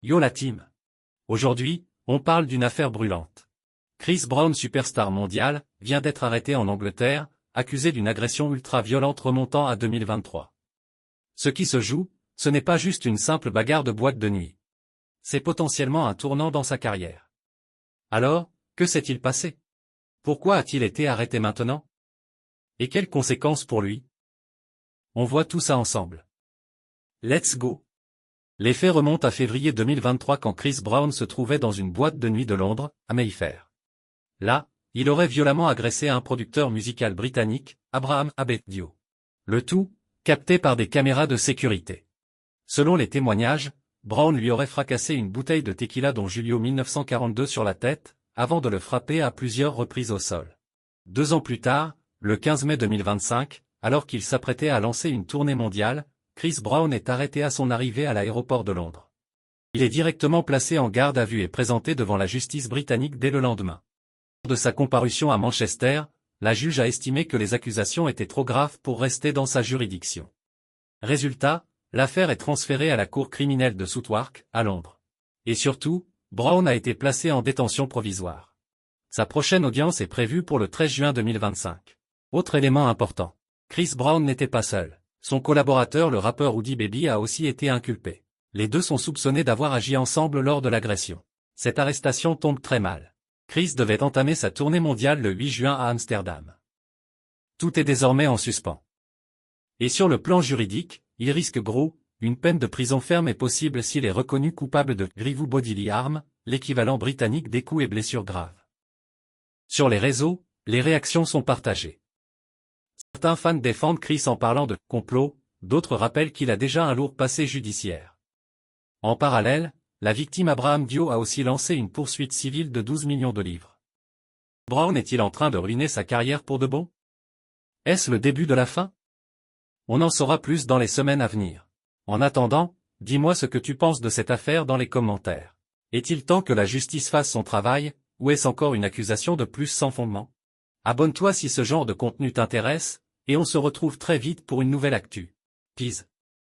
Yo la team. Aujourd'hui, on parle d'une affaire brûlante. Chris Brown, superstar mondial, vient d'être arrêté en Angleterre, accusé d'une agression ultra-violente remontant à 2023. Ce qui se joue, ce n'est pas juste une simple bagarre de boîte de nuit. C'est potentiellement un tournant dans sa carrière. Alors, que s'est-il passé? Pourquoi a-t-il été arrêté maintenant? Et quelles conséquences pour lui? On voit tout ça ensemble. Let's go! Les faits remontent à février 2023 quand Chris Brown se trouvait dans une boîte de nuit de Londres, à Mayfair. Là, il aurait violemment agressé un producteur musical britannique, Abraham Abeddio. Le tout, capté par des caméras de sécurité. Selon les témoignages, Brown lui aurait fracassé une bouteille de tequila dont Julio 1942 sur la tête, avant de le frapper à plusieurs reprises au sol. 2 ans plus tard, le 15 mai 2025, alors qu'il s'apprêtait à lancer une tournée mondiale, Chris Brown est arrêté à son arrivée à l'aéroport de Londres. Il est directement placé en garde à vue et présenté devant la justice britannique dès le lendemain. Lors de sa comparution à Manchester, la juge a estimé que les accusations étaient trop graves pour rester dans sa juridiction. Résultat, l'affaire est transférée à la cour criminelle de Southwark, à Londres. Et surtout, Brown a été placé en détention provisoire. Sa prochaine audience est prévue pour le 13 juin 2025. Autre élément important. Chris Brown n'était pas seul. Son collaborateur, le rappeur Oodie Baby, a aussi été inculpé. Les deux sont soupçonnés d'avoir agi ensemble lors de l'agression. Cette arrestation tombe très mal. Chris devait entamer sa tournée mondiale le 8 juin à Amsterdam. Tout est désormais en suspens. Et sur le plan juridique, il risque gros, une peine de prison ferme est possible s'il est reconnu coupable de grievous bodily harm, l'équivalent britannique des coups et blessures graves. Sur les réseaux, les réactions sont partagées. Certains fans défendent Chris en parlant de « complot », d'autres rappellent qu'il a déjà un lourd passé judiciaire. En parallèle, la victime Abraham Dio a aussi lancé une poursuite civile de 12 millions de livres. Brown est-il en train de ruiner sa carrière pour de bon? Est-ce le début de la fin? On en saura plus dans les semaines à venir. En attendant, dis-moi ce que tu penses de cette affaire dans les commentaires. Est-il temps que la justice fasse son travail, ou est-ce encore une accusation de plus sans fondement? Abonne-toi si ce genre de contenu t'intéresse, et on se retrouve très vite pour une nouvelle actu. Peace.